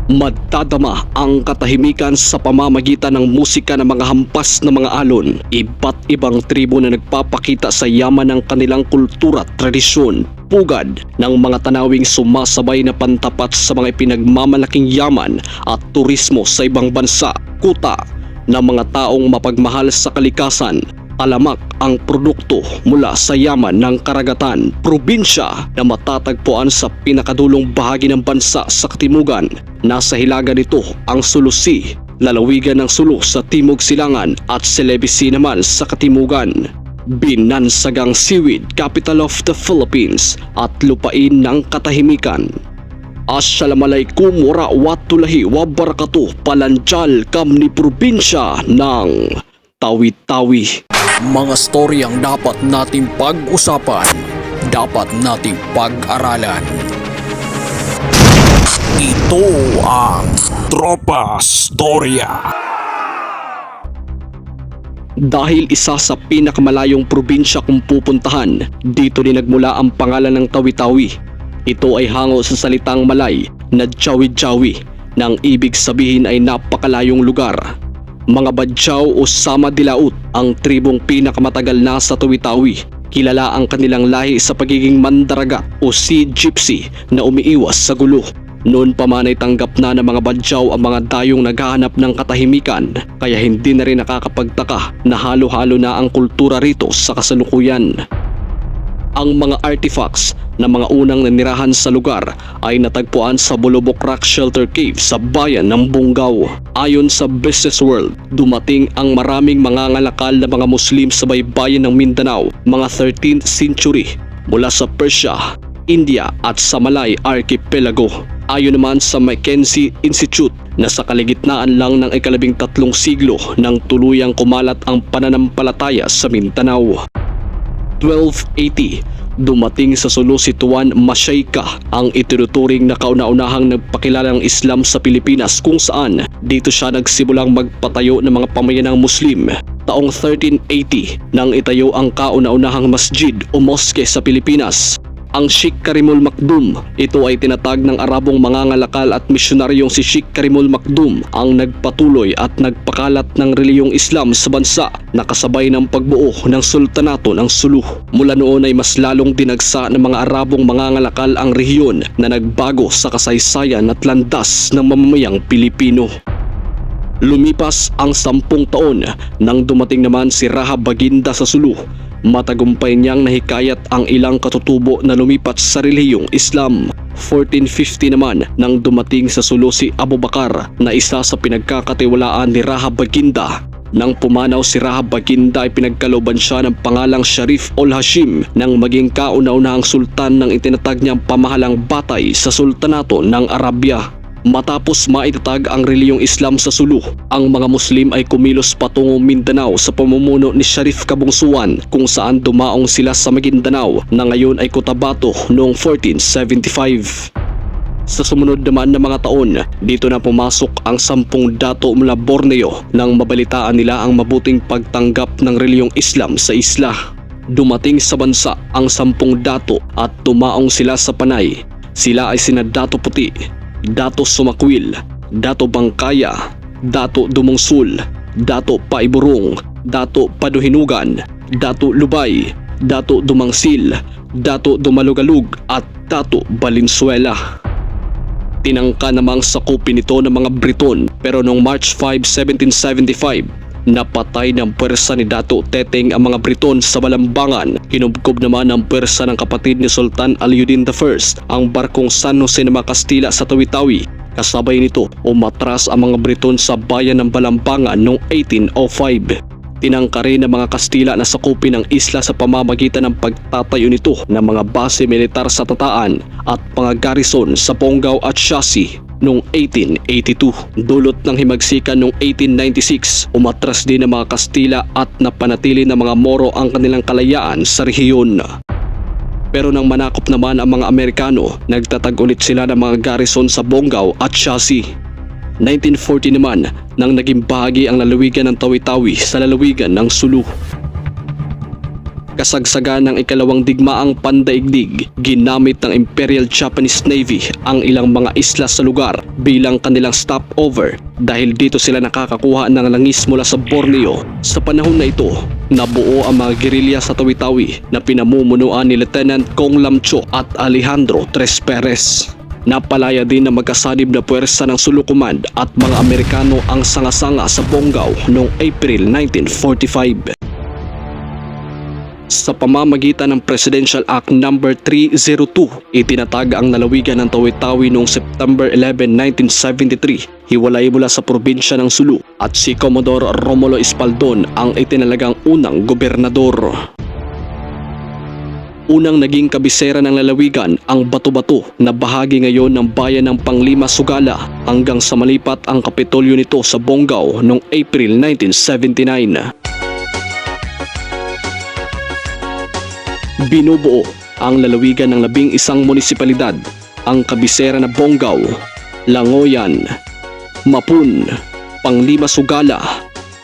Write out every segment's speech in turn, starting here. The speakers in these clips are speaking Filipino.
Madadama ang katahimikan sa pamamagitan ng musika ng mga hampas na mga alon. Iba't ibang tribo na nagpapakita sa yaman ng kanilang kultura at tradisyon. Pugad ng mga tanawing sumasabay na pantapat sa mga pinagmamalaking yaman at turismo sa ibang bansa. Kuta ng mga taong mapagmahal sa kalikasan. Talamak ang produkto mula sa yaman ng karagatan, probinsya na matatagpuan sa pinakadulong bahagi ng bansa sa katimugan. Nasa hilaga nito ang Sulu Sea, lalawigan ng Sulu sa Timog Silangan at Celebes Sea naman sa katimugan. Binansagang seaweed, capital of the Philippines at lupain ng katahimikan. Assalamualaikum warahmatullahi wabarakatuh, palanjal kam ni probinsya ng Tawi-Tawi. Mga storyang dapat nating pag-usapan, dapat nating pag-aralan. Ito ang Tropa Storya. Dahil isa sa pinakamalayong probinsya kung pupuntahan, dito din nagmula ang pangalan ng Tawi-Tawi. Ito ay hango sa salitang Malay na Jawi-Jawi, nang ibig sabihin ay napakalayong lugar. Mga Badyaw o Sama Dilaut ang tribong pinakamatagal na sa Tawi-Tawi. Kilala ang kanilang lahi sa pagiging mandaragat o sea gypsy na umiiwas sa gulo. Noon pa man ay tanggap na ng mga Badyaw ang mga dayong naghahanap ng katahimikan, kaya hindi na rin nakakapagtaka na halo-halo na ang kultura rito sa kasalukuyan. Ang mga artifacts na mga unang nanirahan sa lugar ay natagpuan sa Bulobok Rock Shelter Cave sa bayan ng Bungaw. Ayon sa Business World, dumating ang maraming mangangalakal na mga Muslim sa baybayin ng Mindanao mga 13th century mula sa Persia, India at sa Malay Archipelago. Ayon naman sa Mackenzie Institute na sa kaligitnaan lang ng ika-13 siglo nang tuluyang kumalat ang pananampalataya sa Mindanao. 1280, dumating sa Sulu si Tuan Masyayka, ang itinuturing na kauna-unahang nagpakilala ng Islam sa Pilipinas, kung saan dito siya nagsimulang magpatayo ng mga pamayanang Muslim. Taong 1380 nang itayo ang kauna-unahang masjid o moske sa Pilipinas, ang Sheikh Karimul Makdum. Ito ay tinatag ng Arabong mangangalakal at misyonaryong si Sheikh Karimul Makdum ang nagpatuloy at nagpakalat ng reliyong Islam sa bansa na kasabay ng pagbuo ng Sultanato ng Sulu. Mula noon ay mas lalong dinagsa ng mga Arabong mangangalakal ang rehiyon na nagbago sa kasaysayan at landas ng mamamayang Pilipino. Lumipas ang 10 taon nang dumating naman si Rahab Baginda sa Sulu. Matagumpay niyang nahikayat ang ilang katutubo na lumipat sa relihiyong Islam. 1450 naman nang dumating sa Sulu si Abu Bakar na isa sa pinagkakatiwalaan ni Rahab Baginda. Nang pumanaw si Rahab Baginda ay pinagkalooban siya ng pangalang Sharif ol Hashim nang maging kauna-unahang sultan ng itinatag niyang pamahalang batay sa Sultanato ng Arabia. Matapos maitatag ang reliyong Islam sa Sulu, ang mga Muslim ay kumilos patungong Mindanao sa pamumuno ni Sharif Kabungsuan, kung saan dumaong sila sa Maguindanao na ngayon ay Cotabato noong 1475. Sa sumunod naman na mga taon, dito na pumasok ang 10 dato mula Borneo nang mabalitaan nila ang mabuting pagtanggap ng reliyong Islam sa isla. Dumating sa bansa ang 10 dato at tumaong sila sa Panay. Sila ay sina Dato Puti, Dato Sumakwil, Dato Bangkaya, Dato Dumongsul, Dato Paiburong, Dato Paduhinugan, Dato Lubay, Dato Dumangsil, Dato Dumalugalug at Dato Valenzuela. Tinangka namang sakupin ito ng mga Briton, pero noong March 5, 1775, napatay ng pwersa ni Dato Teteng ang mga Briton sa Balambangan. Kinubkob naman ng pwersa ng kapatid ni Sultan Aliuddin I ang barkong San Jose ng mga Kastila sa Tawi-Tawi. Kasabay nito, umatras ang mga Briton sa bayan ng Balambangan noong 1805. Tinangka rin ng mga Kastila na sakupin ang isla sa pamamagitan ng pagtatayo nito ng mga base militar sa Tataan at mga garrison sa Bonggao at Siasi noong 1882. Dulot ng himagsikan noong 1896, umatras din ang mga Kastila at napanatili ng mga Moro ang kanilang kalayaan sa rehiyon. Pero nang manakop naman ang mga Amerikano, nagtatag ulit sila ng mga garrison sa Bonggao at Siasi. 1940 naman nang naging bahagi ang lalawigan ng Tawi-Tawi sa lalawigan ng Sulu. Kasagsagan ng ikalawang digmaang pandaigdig, ginamit ng Imperial Japanese Navy ang ilang mga isla sa lugar bilang kanilang stopover dahil dito sila nakakakuha ng langis mula sa Borneo. Sa panahon na ito, nabuo ang mga gerilya sa Tawi-Tawi na pinamumunuan ni Lieutenant Kong Lamcho at Alejandro Tres Perez. Napalaya din na magkasanib na puwersa ng Sulu Command at mga Amerikano ang sanga-sanga sa Bonggao noong April 1945. Sa pamamagitan ng Presidential Act No. 302, itinatag ang lalawigan ng Tawi-Tawi noong September 11, 1973. Hiwalay mula sa probinsya ng Sulu at si Commodore Romulo Espaldon ang itinalagang unang gobernador. Unang naging kabisera ng lalawigan ang Bato-Bato na bahagi ngayon ng bayan ng Panglima Sugala hanggang sa malipat ang kapitolyo nito sa Bonggao noong April 1979. Binubuo ang lalawigan ng 11 munisipalidad, ang kabisera na Bonggao, Langoyan, Mapun, Panglima Sugala,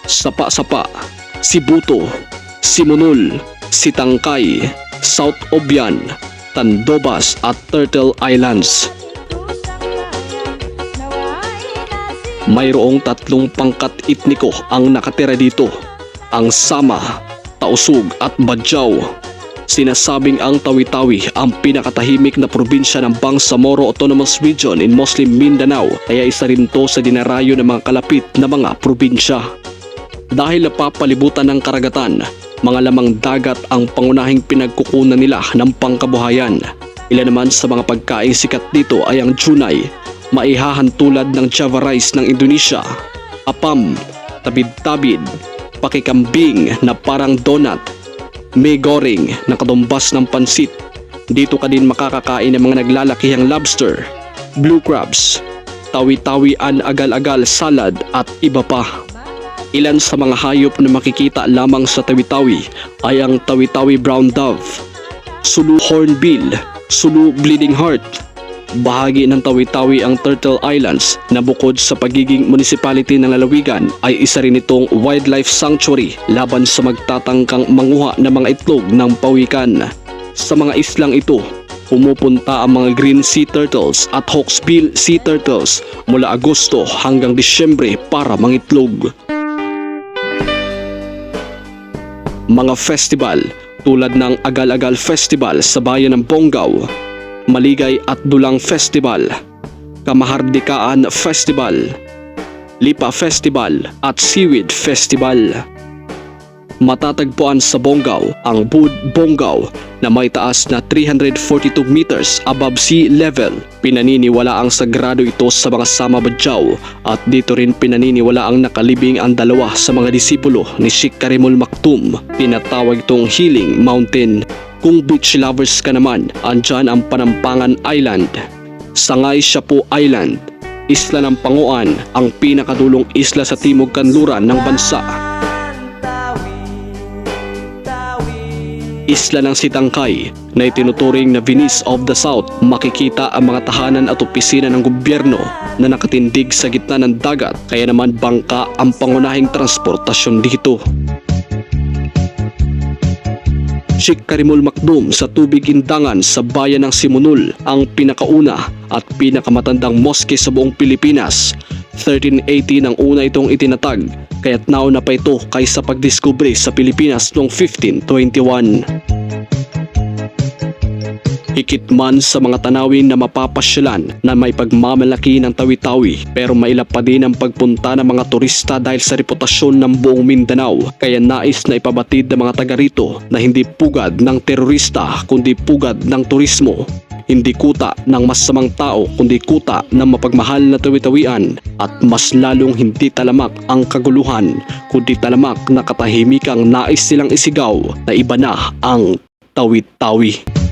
Sapa-Sapa, Sibuto, Simunul, Sitangkay, South Obian, Tandobas at Turtle Islands. Mayroong 3 pangkat etniko ang nakatira dito, ang Sama, Tausug at Badjao. Sinasabing ang Tawi-Tawi ang pinakatahimik na probinsya ng Bangsamoro Autonomous Region in Muslim Mindanao, kaya isa rin to sa dinarayo ng mga kalapit na mga probinsya. Dahil napapalibutan ng karagatan, mga lamang dagat ang pangunahing pinagkukunan nila ng pangkabuhayan. Ilan naman sa mga pagkain sikat dito ay ang Junay, maihahan tulad ng Java rice ng Indonesia, apam, tabid-tabid, pakikambing na parang donut, may goreng na katumbas ng pansit. Dito ka din makakakain ng mga naglalakihang lobster, blue crabs, tawi-tawian agal-agal salad at iba pa. Ilan sa mga hayop na makikita lamang sa Tawi-Tawi ay ang Tawi-Tawi brown dove, Sulu hornbill, Sulu bleeding heart. Bahagi ng Tawi-Tawi ang Turtle Islands na bukod sa pagiging municipality ng lalawigan ay isa rin itong wildlife sanctuary laban sa magtatangkang manguha ng mga itlog ng pawikan. Sa mga islang ito, pumupunta ang mga green sea turtles at hawksbill sea turtles mula Agosto hanggang Disyembre para mangitlog. Mga festival tulad ng Agal-Agal Festival sa bayan ng Bonggao, Maligay at Dulang Festival, Kamahardikaan Festival, Lipa Festival at Seaweed Festival. Matatagpuan sa Bonggao ang Bud Bonggao na may taas na 342 meters above sea level. Pinaniniwala ang sagrado ito sa mga Sama Badjao at dito rin pinaniniwala ang nakalibing ang 2 sa mga disipulo ni Sheikh Karimul Maktoum. Tinatawag itong Healing Mountain. Kung beach lovers ka naman, andyan ang Panampangan Island, Sangay Siapo Island, Isla ng Panguan, ang pinakadulong isla sa timog kanluran ng bansa. Isla ng Sitangkay na itinuturing na Venice of the South. Makikita ang mga tahanan at opisina ng gobyerno na nakatindig sa gitna ng dagat, kaya naman bangka ang pangunahing transportasyon dito. Sheikh Karimul Maktoum sa Tubig Indangan sa bayan ng Simunul, ang pinakauna at pinakamatandang moske sa buong Pilipinas. 1380 nang una itong itinatag, kaya't nauna pa ito kaysa pagdiskubre sa Pilipinas noong 1521. Higit man sa mga tanawin na mapapasyalan na may pagmamalaki ng Tawi-Tawi, pero mailap pa din ang pagpunta ng mga turista dahil sa reputasyon ng buong Mindanao. Kaya nais na ipabatid ng mga taga rito na hindi pugad ng terorista kundi pugad ng turismo. Hindi kuta ng masamang tao kundi kuta ng mapagmahal na tawi-tawian, at mas lalong hindi talamak ang kaguluhan kundi talamak na katahimikang nais silang isigaw na iba na ang Tawi-Tawi.